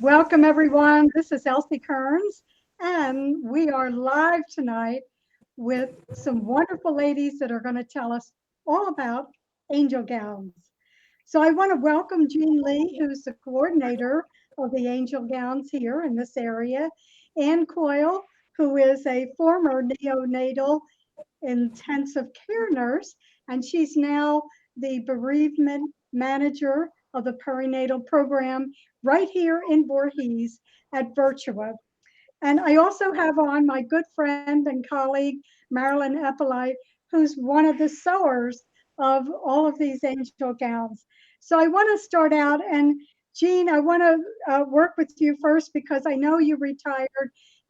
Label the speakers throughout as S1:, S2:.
S1: Welcome, everyone. This is Elsie Kerns, and we are live tonight with some wonderful ladies that are going to tell us all about angel gowns. So I want to welcome JeanLee, who's the coordinator of the angel gowns here in this area, and Coyle, who is a former neonatal intensive care nurse, and she's now the bereavement manager of the perinatal program right here in Voorhees at Virtua. And I also have on my good friend and colleague, Marilyn Eppolite, who's one of the sewers of all of these angel gowns. So I want to start out, and Jean, I want to work with you first because I know you retired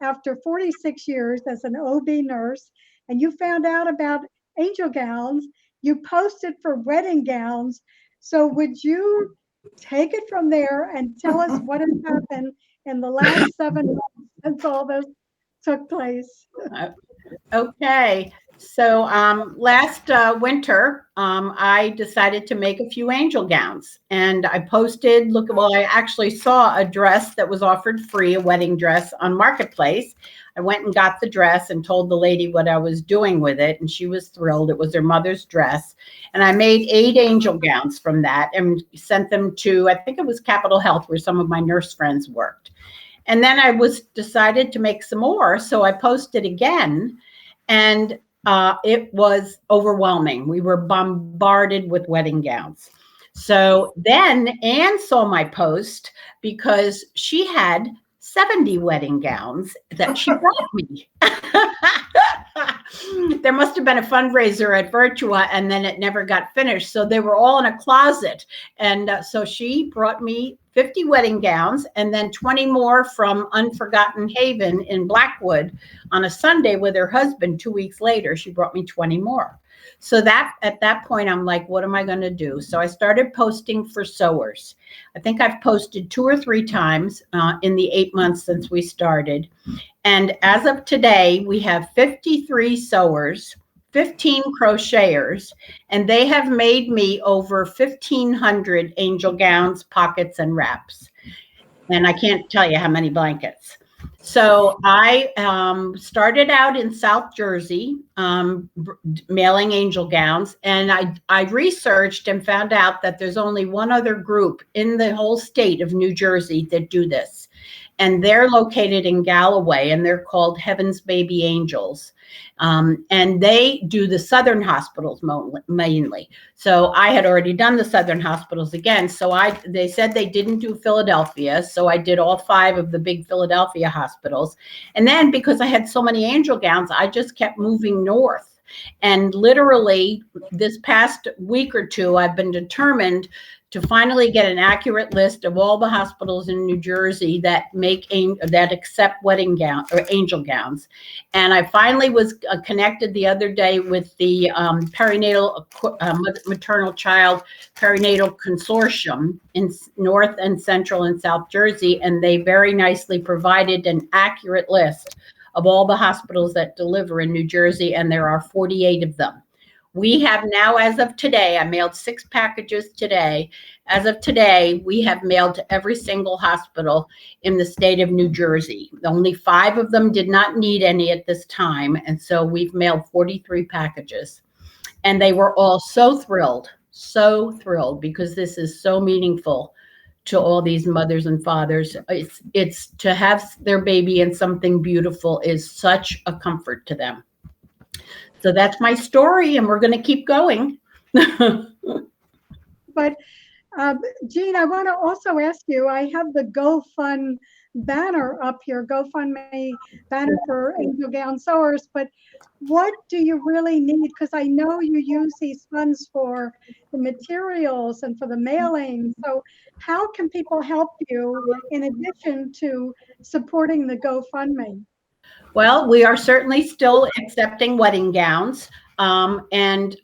S1: after 46 years as an OB nurse, and you found out about angel gowns. You posted for wedding gowns. So would you take it from there and tell us what has happened in the last 7 months since all this took place?
S2: Okay. So last winter, I decided to make a few angel gowns, and I posted, I actually saw a dress that was offered free, a wedding dress on Marketplace. I went and got the dress and told the lady what I was doing with it, and she was thrilled. It was her mother's dress. And I made 8 angel gowns from that and sent them to, I think it was Capitol Health, where some of my nurse friends worked. And then I decided to make some more. So I posted again, and it was overwhelming. We were bombarded with wedding gowns. So then Anne saw my post because she had 70 wedding gowns that she brought me. There must have been a fundraiser at Virtua, and then it never got finished. So they were all in a closet. And so she brought me 50 wedding gowns and then 20 more from Unforgotten Haven in Blackwood on a Sunday with her husband. 2 weeks later, she brought me 20 more. So that at that point, I'm like, what am I going to do? So I started posting for sewers. I think I've posted 2 or 3 times in the 8 months since we started. And as of today, we have 53 sewers, 15 crocheters, and they have made me over 1,500 angel gowns, pockets, and wraps. And I can't tell you how many blankets. So I started out in South Jersey, mailing angel gowns, and I researched and found out that there's only one other group in the whole state of New Jersey that do this. And they're located in Galloway, and they're called Heaven's Baby Angels. And they do the Southern hospitals mainly. So I had already done the Southern hospitals again. So they said they didn't do Philadelphia. So I did all 5 of the big Philadelphia hospitals. And then because I had so many angel gowns, I just kept moving north. And literally this past week or 2, I've been determined to finally get an accurate list of all the hospitals in New Jersey that accept wedding gown or angel gowns. And I finally was connected the other day with the perinatal maternal child perinatal consortium in North and Central and South Jersey, and they very nicely provided an accurate list of all the hospitals that deliver in New Jersey, and there are 48 of them. We have now, as of today, I mailed 6 packages today. As of today, we have mailed to every single hospital in the state of New Jersey. Only 5 of them did not need any at this time. And so we've mailed 43 packages. And they were all so thrilled because this is so meaningful to all these mothers and fathers. It's to have their baby in something beautiful is such a comfort to them. So that's my story, and we're going to keep going.
S1: But Jean, I want to also ask you, I have the GoFund banner up here, GoFundMe banner for angel gown sewers, but what do you really need? Because I know you use these funds for the materials and for the mailing. So how can people help you in addition to supporting the GoFundMe?
S2: Well, we are certainly still accepting wedding gowns. And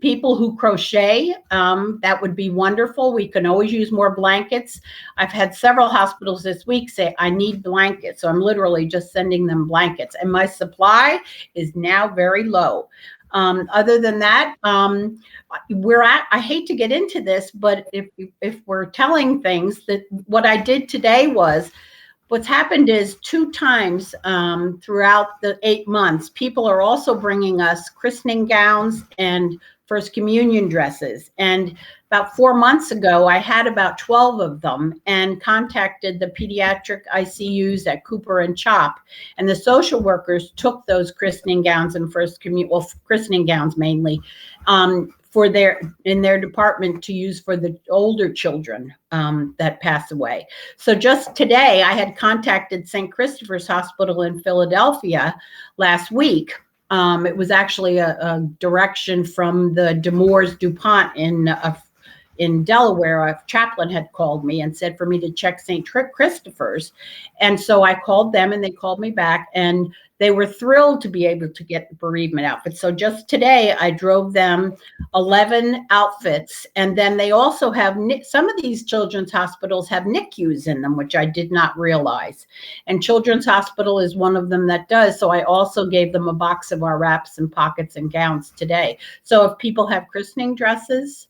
S2: people who crochet, that would be wonderful. We can always use more blankets. I've had several hospitals this week say, I need blankets. So I'm literally just sending them blankets. And my supply is now very low. Other than that, I hate to get into this, but if we're telling things, that what I did today was, what's happened is 2 times throughout the 8 months, people are also bringing us christening gowns and first communion dresses. And about 4 months ago, I had about 12 of them and contacted the pediatric ICUs at Cooper and Chop. And the social workers took those christening gowns and christening gowns mainly, in their department to use for the older children that pass away. So just today, I had contacted St. Christopher's Hospital in Philadelphia last week. It was actually a direction from the Demores DuPont in Delaware. A chaplain had called me and said for me to check St. Christopher's. And so I called them and they called me back, and they were thrilled to be able to get the bereavement outfits. So just today I drove them 11 outfits. And then they also have, some of these children's hospitals have NICUs in them, which I did not realize. And Children's Hospital is one of them that does. So I also gave them a box of our wraps and pockets and gowns today. So if people have christening dresses,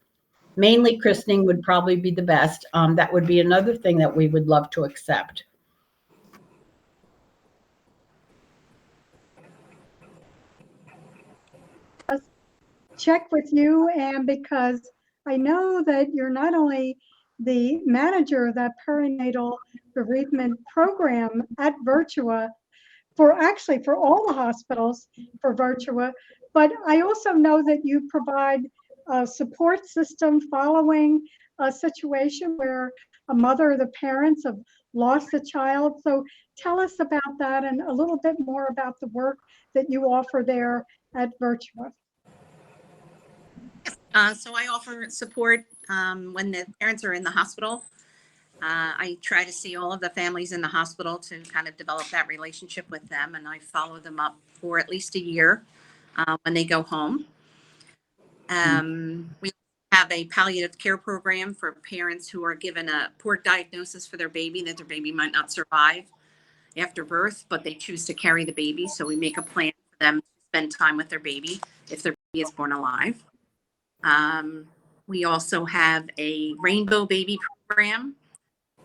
S2: mainly christening would probably be the best. That would be another thing that we would love to accept.
S1: Check with you, and because I know that you're not only the manager of that Perinatal Bereavement Program at Virtua, for all the hospitals for Virtua, but I also know that you provide a support system following a situation where a mother or the parents have lost a child. So tell us about that and a little bit more about the work that you offer there at Virtua.
S3: So I offer support when the parents are in the hospital. I try to see all of the families in the hospital to kind of develop that relationship with them, and I follow them up for at least a year when they go home. We have a palliative care program for parents who are given a poor diagnosis for their baby, that their baby might not survive after birth, but they choose to carry the baby. So we make a plan for them to spend time with their baby if their baby is born alive. We also have a rainbow baby program.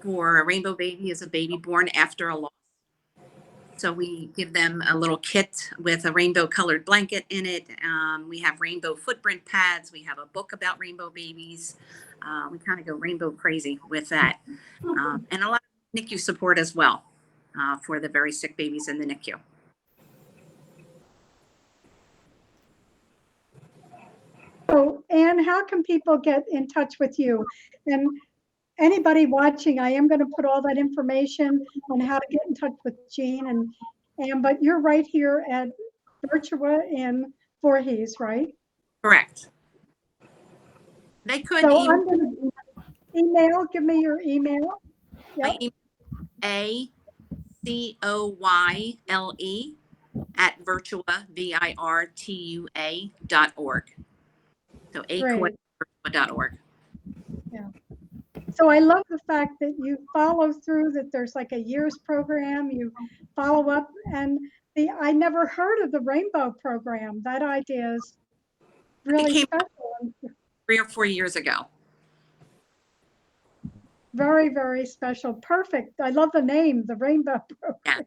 S3: For a rainbow baby is a baby born after a loss. So we give them a little kit with a rainbow colored blanket in it. We have rainbow footprint pads. We have a book about rainbow babies. We kind of go rainbow crazy with that. And a lot of NICU support as well for the very sick babies in the NICU.
S1: So, Anne, how can people get in touch with you? And anybody watching, I am going to put all that information on how to get in touch with Jean but you're right here at Virtua in Voorhees, right?
S3: Correct. They could
S1: so I'm going to give me your email.
S3: Yep. ACOYLE at Virtua, VIRTUA.org. So ACOYLE.org.
S1: Yeah. So I love the fact that you follow through, that there's like a year's program, you follow up, and I never heard of the Rainbow program. That idea is really special.
S3: 3 or 4 years ago.
S1: Very, very special. Perfect. I love the name, the Rainbow program.
S3: Yeah.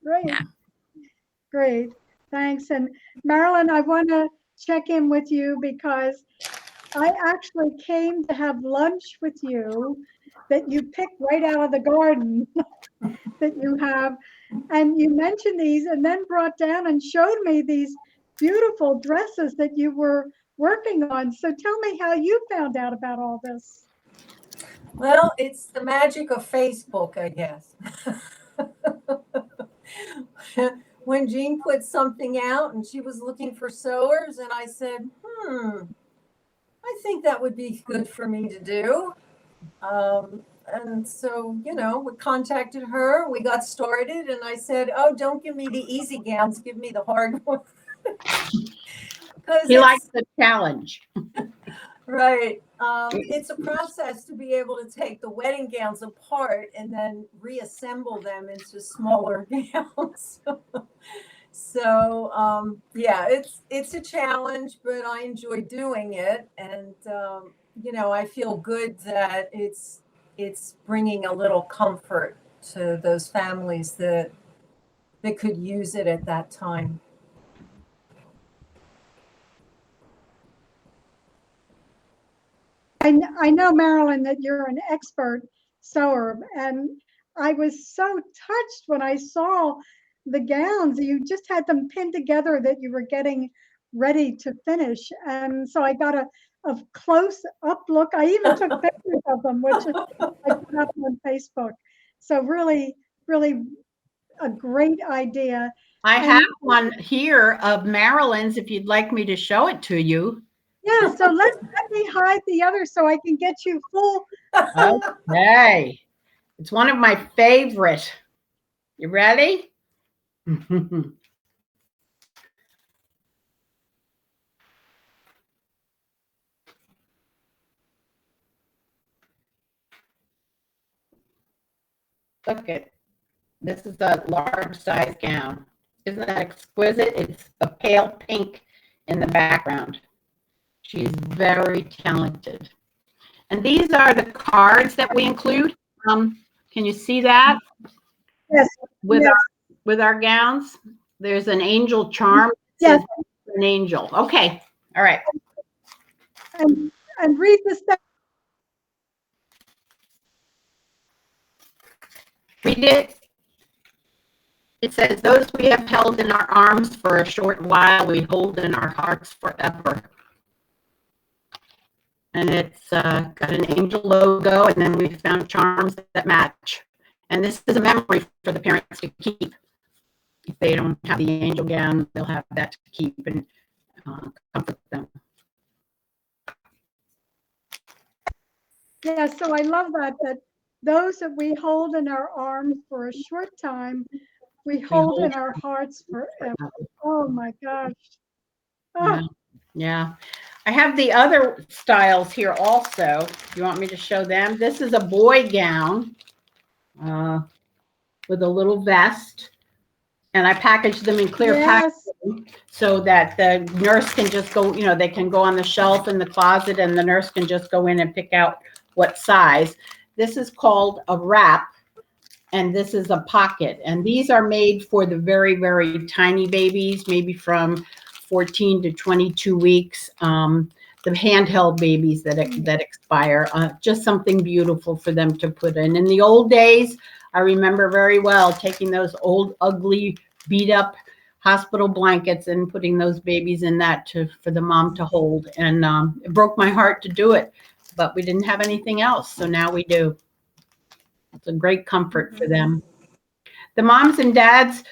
S1: Great.
S3: Yeah.
S1: Great. Thanks. And Marilyn, I want to check in with you because I actually came to have lunch with you that you picked right out of the garden that you have. And you mentioned these and then brought down and showed me these beautiful dresses that you were working on. So tell me how you found out about all this.
S4: Well, it's the magic of Facebook, I guess. When Jean put something out and she was looking for sewers, and I said, I think that would be good for me to do. And so, we contacted her, we got started, and I said, oh, don't give me the easy gowns, give me the hard ones.
S2: He likes the challenge.
S4: Right. It's a process to be able to take the wedding gowns apart and then reassemble them into smaller gowns. So yeah, it's a challenge, but I enjoy doing it, and you know, I feel good that it's bringing a little comfort to those families that could use it at that time.
S1: I know, Marilyn, that you're an expert sewer, and I was so touched when I saw the gowns. You just had them pinned together that you were getting ready to finish. And so I got a close up look. I even took pictures of them, which I put up on Facebook. So really, really a great idea.
S2: I
S1: And-
S2: have one here of Marilyn's if you'd like me to show it to you.
S1: Yeah, so let me hide the other so I can get you full.
S2: Okay. It's one of my favorite. You ready? Look at this is a large size gown. Isn't that exquisite? It's a pale pink in the background. She's very talented. And these are the cards that we include. Can you see that?
S1: Yes.
S2: With
S1: yes.
S2: with our gowns, there's an angel charm.
S1: Yes.
S2: An angel. Okay. All right.
S1: And read this.
S2: Read it. It says, those we have held in our arms for a short while, we hold in our hearts forever. And it's got an angel logo, and then we found charms that match. And this is a memory for the parents to keep. If they don't have the angel gown, they'll have that to keep and comfort them.
S1: Yeah, so I love that those that we hold in our arms for a short time, we hold in our hearts forever. Oh my gosh. Oh.
S2: Yeah. I have the other styles here also. You want me to show them? This is a boy gown with a little vest. And I packaged them in clear packaging so that the nurse can just go, you know, they can go on the shelf in the closet and the nurse can just go in and pick out what size. This is called a wrap, and this is a pocket. And these are made for the very, very tiny babies, maybe from 14 to 22 weeks. The handheld babies that expire, just something beautiful for them to put in. In the old days, I remember very well taking those old, ugly, beat up hospital blankets and putting those babies in that for the mom to hold. And it broke my heart to do it, but we didn't have anything else. So now we do. It's a great comfort for them. The moms and dads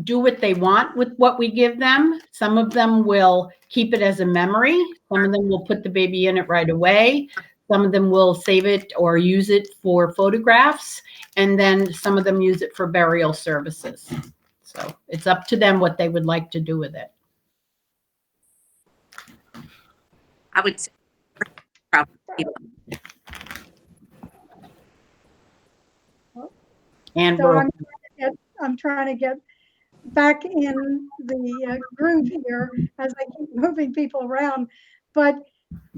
S2: do what they want with what we give them. Some of them will keep it as a memory. Some of them will put the baby in it right away. Some of them will save it or use it for photographs. And then some of them use it for burial services. So it's up to them what they would like to do with it.
S3: I would say probably.
S2: And
S1: So I'm trying to get back in the groove here as I keep moving people around. But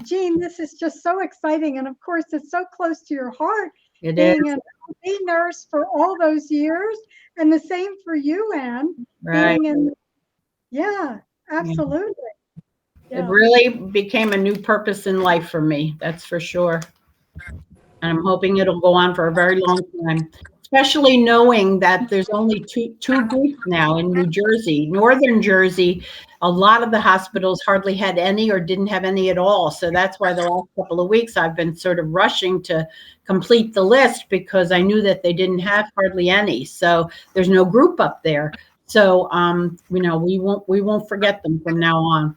S1: Jean, this is just so exciting. And of course, it's so close to your heart.
S2: it
S1: Being
S2: is.
S1: an OB nurse for all those years, and the same for you, Anne.
S2: Right.
S1: Yeah, absolutely.
S2: It
S1: Yeah.
S2: really became a new purpose in life for me. That's for sure. And I'm hoping it'll go on for a very long time, especially knowing that there's only two groups now in New Jersey. Northern Jersey, a lot of the hospitals hardly had any or didn't have any at all. So that's why the last couple of weeks I've been sort of rushing to complete the list because I knew that they didn't have hardly any. So there's no group up there. So you know, we won't forget them from now on.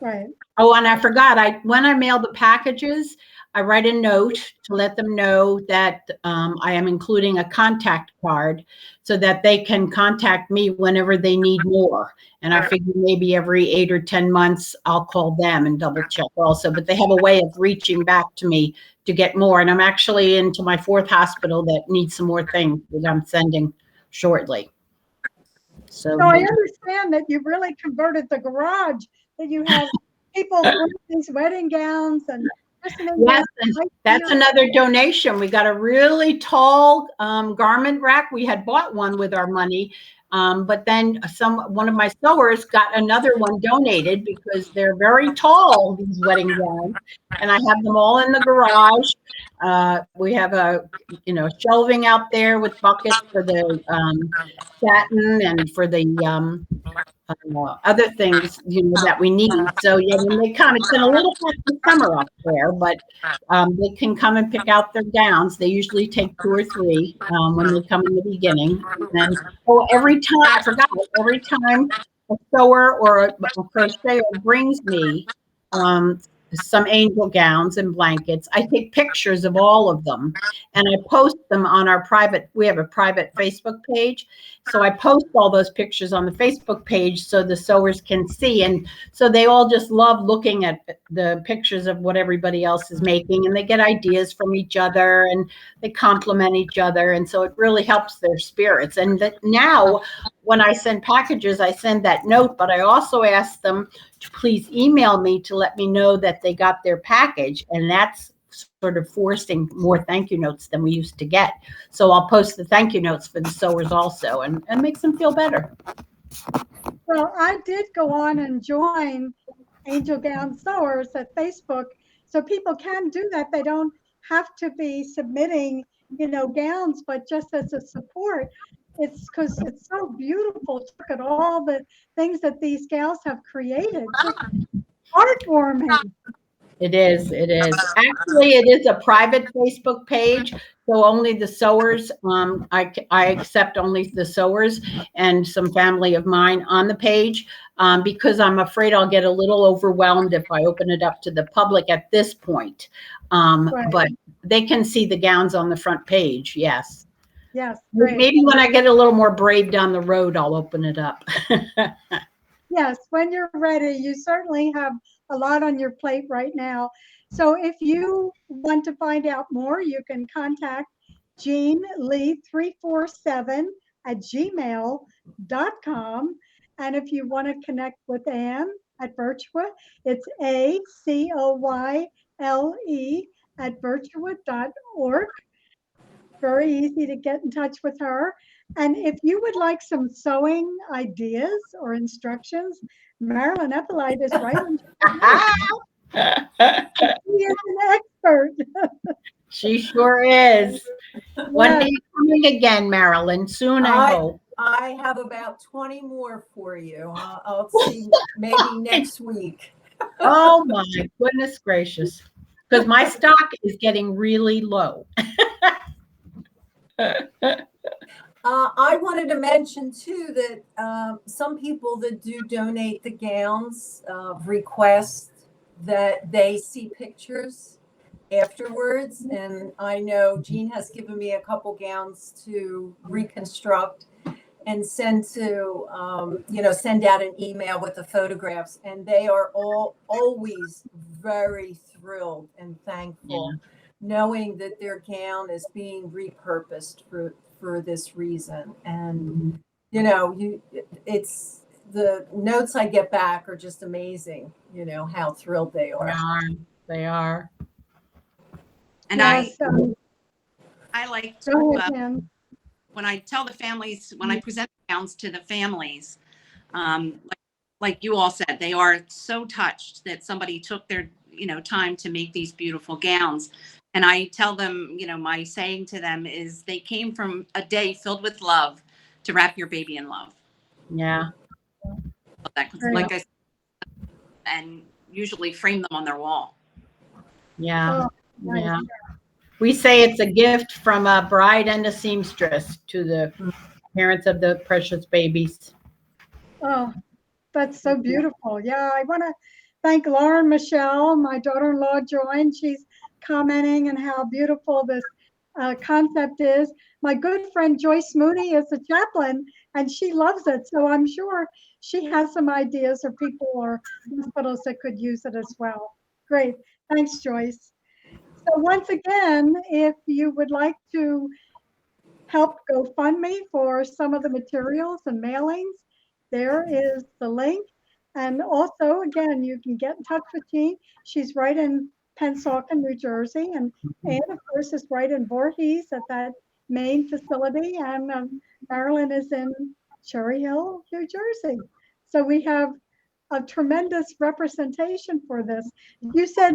S1: Right.
S2: Oh, and I forgot, when I mail the packages, I write a note to let them know that I am including a contact card so that they can contact me whenever they need more. And I figure maybe every 8 or 10 months, I'll call them and double check also. But they have a way of reaching back to me to get more. And I'm actually into my 4th hospital that needs some more things that I'm sending shortly. So
S1: So I understand that you really converted the garage, that you have people bring these wedding gowns and listening
S2: yes,
S1: to
S2: and
S1: right
S2: that's
S1: here.
S2: another donation. We got a really tall garment rack. We had bought one with our money, but then one of my sewers got another one donated because they're very tall, these wedding gowns, and I have them all in the garage. We have shelving out there with buckets for the satin and for the other things, that we need. So yeah, when they come, it's been a little hot this summer up there, but they can come and pick out their gowns. They usually take 2 or 3 when they come in the beginning. And then, every time a sewer or a crocheter brings me some angel gowns and blankets, I take pictures of all of them and I post them on we have a private Facebook page. So I post all those pictures on the Facebook page so the sewers can see. And so they all just love looking at the pictures of what everybody else is making, and they get ideas from each other and they compliment each other. And so it really helps their spirits. And that now when I send packages, I send that note, but I also ask them to please email me to let me know that they got their package. And that's sort of forcing more thank you notes than we used to get. So I'll post the thank you notes for the sewers also, and makes them feel better.
S1: Well, I did go on and join Angel Gown Sewers at Facebook, so people can do that. They don't have to be submitting, gowns, but just as a support. It's because it's so beautiful. Look at all the things that these gals have created. Just heartwarming.
S2: It is. It is. Actually, it is a private Facebook page, so only the sewers. I accept only the sewers and some family of mine on the page, because I'm afraid I'll get a little overwhelmed if I open it up to the public at this point.
S1: Right.
S2: But they can see the gowns on the front page. Yes.
S1: Yes. Great.
S2: Maybe when I get a little more brave down the road, I'll open it up.
S1: Yes, when you're ready. You certainly have a lot on your plate right now. So if you want to find out more, you can contact JeanLee347@gmail.com. And if you want to connect with Anne at Virtua, it's ACOYLE@virtua.org. Very easy to get in touch with her. And if you would like some sewing ideas or instructions, Marilyn Eppolite is right on. She is an expert.
S2: She sure is. One
S1: Yes.
S2: day coming again, Marilyn. Soon, I hope.
S4: I have about 20 more for you. I'll see maybe next week.
S2: Oh my goodness gracious. Because my stock is getting really low.
S4: I wanted to mention too that some people that do donate the gowns request that they see pictures afterwards. And I know Jean has given me a couple gowns to reconstruct and send out an email with the photographs. And they are all always very thrilled and thankful, knowing that their gown is being repurposed for this reason. And it's the notes I get back are just amazing, how thrilled they are.
S2: They are.
S3: And
S1: Yes,
S3: I like to,
S1: go ahead, Anne.
S3: when I tell the families, when I present gowns to the families, like you all said, they are so touched that somebody took their, time to make these beautiful gowns. And I tell them, my saying to them is they came from a day filled with love to wrap your baby in love.
S2: Yeah.
S3: Like I said, and usually frame them on their wall.
S2: Yeah.
S1: Oh, nice.
S2: Yeah. We say it's a gift from a bride and a seamstress to the parents of the precious babies.
S1: Oh, that's so beautiful. Yeah, I want to thank Lauren Michelle, my daughter-in-law joined. She's commenting on how beautiful this concept is. My good friend Joyce Mooney is a chaplain and she loves it. So I'm sure she has some ideas or people or hospitals that could use it as well. Great. Thanks, Joyce. So once again, if you would like to helped GoFundMe for some of the materials and mailings. There is the link. And also, again, you can get in touch with Jean. She's right in Pennsauken, New Jersey. And of course, is right in Voorhees at that main facility. And Marilyn is in Cherry Hill, New Jersey. So we have a tremendous representation for this. You said,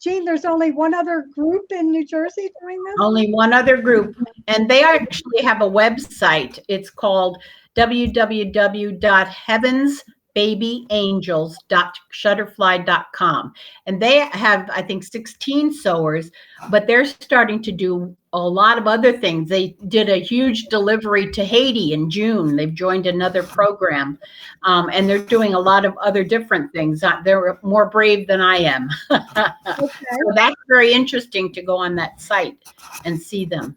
S1: Jean, there's only one other group in New Jersey doing this?
S2: Only one other group, and they actually have a website. It's called www.heavensbabyangels.shutterfly.com. And they have, I think, 16 sewers, but they're starting to do a lot of other things. They did a huge delivery to Haiti in June. They've joined another program, and they're doing a lot of other different things. They're more brave than I am.
S1: Okay.
S2: So that's very interesting to go on that site and see them.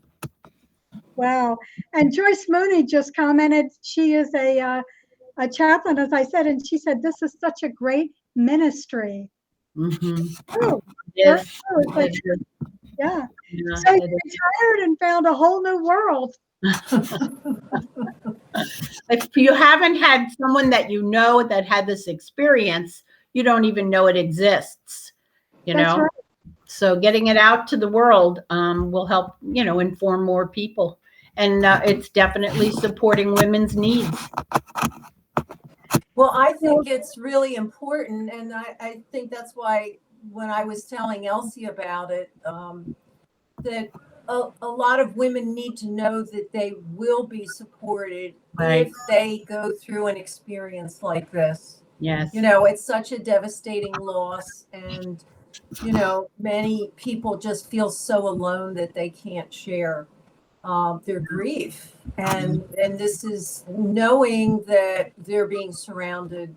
S1: Wow. And Joyce Mooney just commented, she is a chaplain, as I said, and she said, this is such a great ministry.
S2: Mm-hmm.
S1: Oh,
S2: Yes.
S1: it's like, yeah. So you retired and found a whole new world.
S2: If you haven't had someone that you know that had this experience, you don't even know it exists, you
S1: That's
S2: know?
S1: right.
S2: So getting it out to the world will help, inform more people. And it's definitely supporting women's needs.
S4: Well, I think it's really important, and I think that's why when I was telling Elsie about it, that a lot of women need to know that they will be supported
S2: Right.
S4: if they go through an experience like this.
S2: Yes.
S4: It's such a devastating loss, and many people just feel so alone that they can't share their grief, and this is knowing that they're being surrounded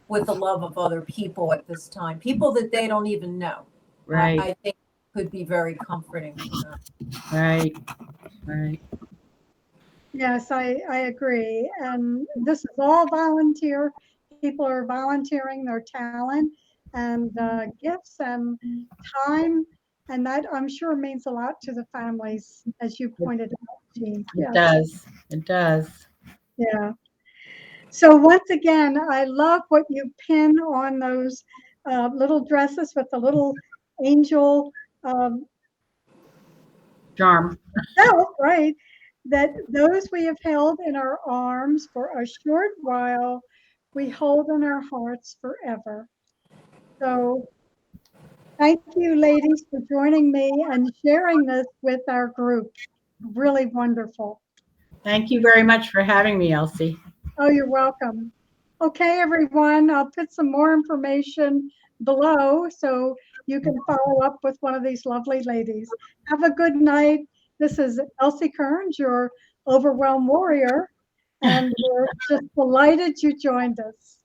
S4: with the love of other people at this time, people that they don't even know.
S2: Right.
S4: I think could be very comforting for them.
S2: Right. Right.
S1: Yes, I agree. And this is all volunteer. People are volunteering their talent and gifts and time. And that, I'm sure, means a lot to the families, as you pointed out, Jean.
S2: It does. It does.
S1: Yeah. So once again, I love what you pin on those little dresses with the little angel
S2: Charm.
S1: right? That those we have held in our arms for a short while, we hold in our hearts forever. So thank you, ladies, for joining me and sharing this with our group. Really wonderful.
S2: Thank you very much for having me, Elsie.
S1: Oh, you're welcome. Okay, everyone, I'll put some more information below so you can follow up with one of these lovely ladies. Have a good night. This is Elsie Kerns, your overwhelmed warrior, and we're just delighted you joined us.